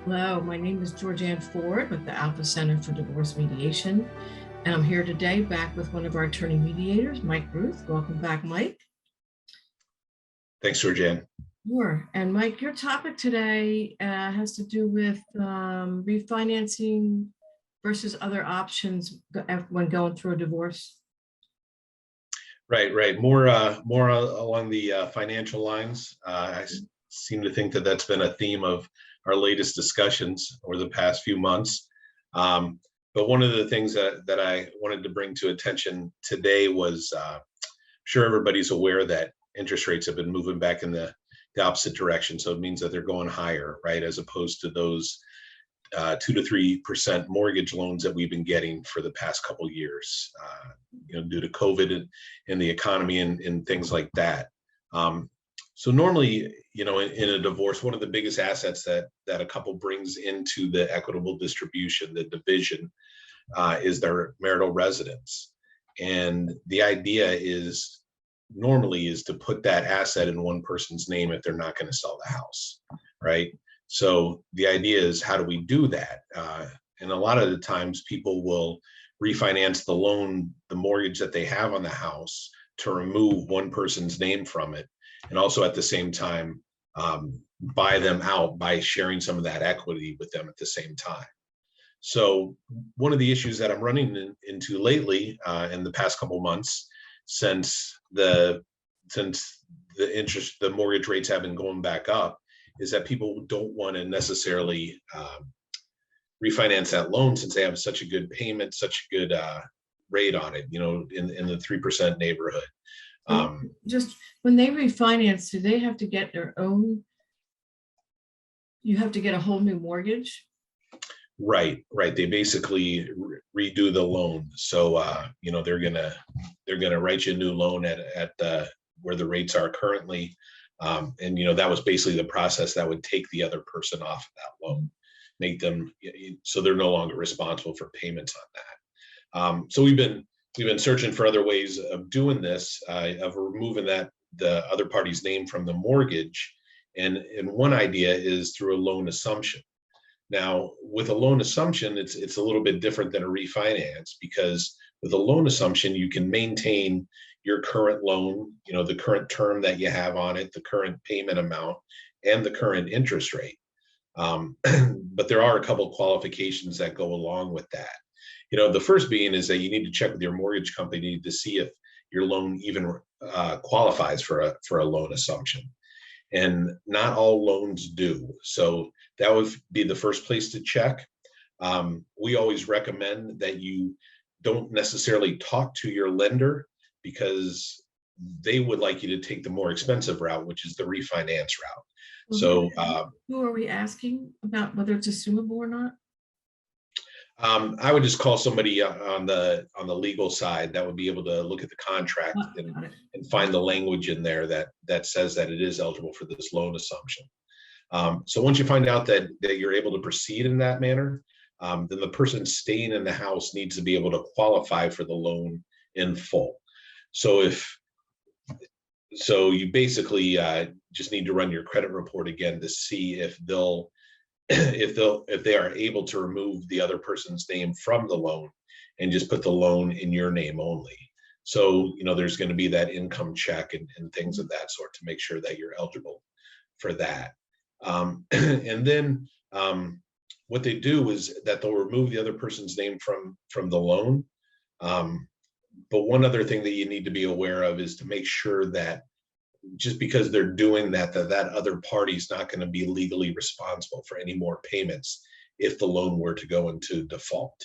Hello, my name is Georgianne Ford with the Alpha Center for Divorce Mediation, and I'm here today back with one of our attorney mediators, Mike Routh. Welcome back, Mike. Thanks, Georgianne. Sure. And Mike, your topic today has to do with refinancing versus other options when going through a divorce. Right. More along the financial lines. I seem to think that that's been a theme of our latest discussions over the past few months. But one of the things that I wanted to bring to attention today was, sure everybody's aware that interest rates have been moving back in the opposite direction. So it means that they're going higher, right? As opposed to those 2 to 3% mortgage loans that we've been getting for the past couple of years, due to COVID and the economy and things like that. So normally, in a divorce, one of the biggest assets that a couple brings into the equitable distribution, the division, is their marital residence. And the idea is normally is to put that asset in one person's name if they're not going to sell the house, right? So the idea is, how do we do that? And a lot of the times people will refinance the loan, the mortgage that they have on the house, to remove one person's name from it. And also at the same time, buy them out by sharing some of that equity with them at the same time. So one of the issues that I'm running into lately in the past couple months, since the mortgage rates have been going back up, is that people don't want to necessarily refinance that loan since they have such a good payment, such a good rate on it, in the 3% neighborhood. Just when they refinance, do they have to get their own? You have to get a whole new mortgage? Right. They basically redo the loan. So, they're gonna write you a new loan at where the rates are currently. And that was basically the process that would take the other person off of that loan, make them so they're no longer responsible for payments on that. So we've been searching for other ways of doing this, of removing the other party's name from the mortgage. And one idea is through a loan assumption. Now, with a loan assumption, it's a little bit different than a refinance, because with a loan assumption, you can maintain your current loan, the current term that you have on it, the current payment amount, and the current interest rate. But there are a couple of qualifications that go along with that. The first being is that you need to check with your mortgage company to see if your loan even qualifies for a loan assumption. And not all loans do. So that would be the first place to check. We always recommend that you don't necessarily talk to your lender, because they would like you to take the more expensive route, which is the refinance route. So who are we asking about whether it's assumable or not? I would just call somebody on the legal side that would be able to look at the contract and find the language in there that says that it is eligible for this loan assumption. So once you find out that you're able to proceed in that manner, then the person staying in the house needs to be able to qualify for the loan in full. So you basically just need to run your credit report again to see if they are able to remove the other person's name from the loan and just put the loan in your name only. So, there's going to be that income check and things of that sort to make sure that you're eligible for that. And then what they do is that they'll remove the other person's name from the loan. But one other thing that you need to be aware of is to make sure that just because they're doing that other party's not going to be legally responsible for any more payments if the loan were to go into default.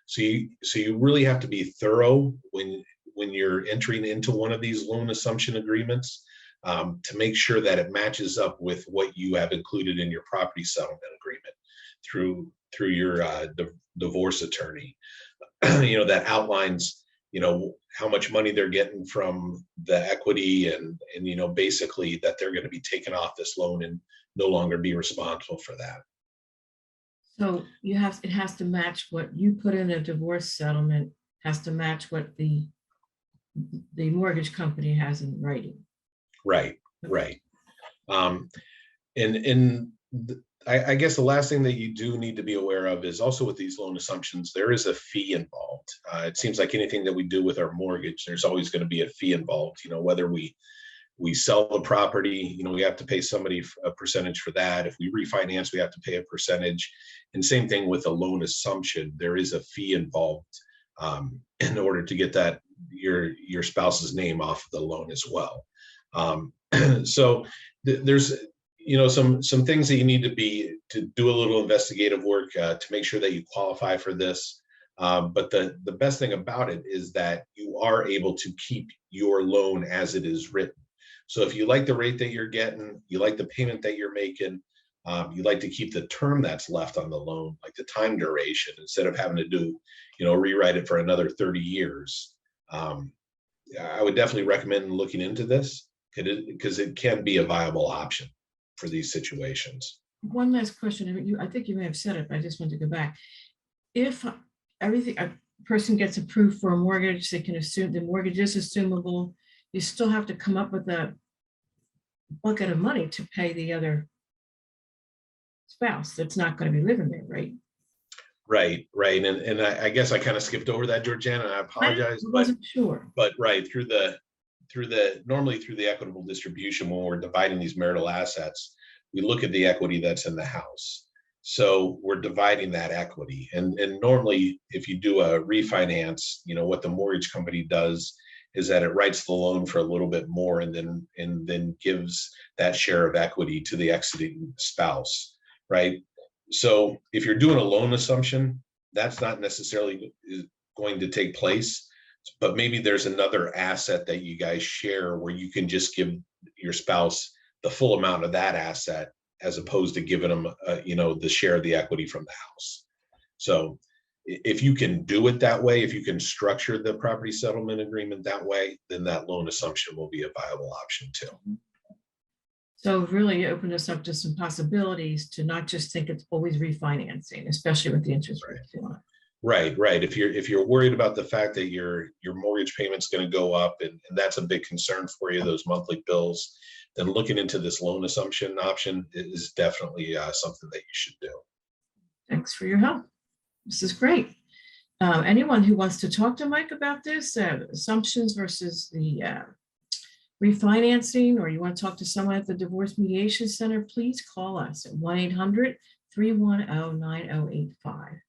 So you really have to be thorough when you're entering into one of these loan assumption agreements, to make sure that it matches up with what you have included in your property settlement agreement through your divorce attorney. That outlines how much money they're getting from the equity and basically that they're going to be taken off this loan and no longer be responsible for that. So it has to match what you put in a divorce settlement, has to match what the mortgage company has in writing. Right. And I guess the last thing that you do need to be aware of is also with these loan assumptions, there is a fee involved. It seems like anything that we do with our mortgage, there's always going to be a fee involved. Whether we sell the property, we have to pay somebody a percentage for that. If we refinance, we have to pay a percentage. And same thing with a loan assumption, there is a fee involved in order to get that your spouse's name off the loan as well. So there's some things that you need to do a little investigative work to make sure that you qualify for this. But the best thing about it is that you are able to keep your loan as it is written. So if you like the rate that you're getting, you like the payment that you're making, you like to keep the term that's left on the loan, like the time duration, instead of having to do, rewrite it for another 30 years. I would definitely recommend looking into this because it can be a viable option for these situations. One last question. I think you may have said it, but I just want to go back. If a person gets approved for a mortgage, they can assume the mortgage is assumable. You still have to come up with a bucket of money to pay the other spouse that's not going to be living there, right? Right. And I guess I kind of skipped over that, Georgiana, and I apologize. I wasn't sure. But right, normally through the equitable distribution, when we're dividing these marital assets, we look at the equity that's in the house. So we're dividing that equity. And normally, if you do a refinance, what the mortgage company does is that it writes the loan for a little bit more and then gives that share of equity to the exiting spouse, right? So if you're doing a loan assumption, that's not necessarily going to take place, but maybe there's another asset that you guys share where you can just give your spouse the full amount of that asset as opposed to giving them, the share of the equity from the house. So if you can do it that way, if you can structure the property settlement agreement that way, then that loan assumption will be a viable option too. So really open us up to some possibilities to not just think it's always refinancing, especially with the interest rates. Right. If you're worried about the fact that your mortgage payment's going to go up and that's a big concern for you, those monthly bills, then looking into this loan assumption option is definitely something that you should do. Thanks for your help. This is great. Anyone who wants to talk to Mike about this, assumptions versus the refinancing, or you want to talk to someone at the Divorce Mediation Center, please call us at 1-800-310-9085.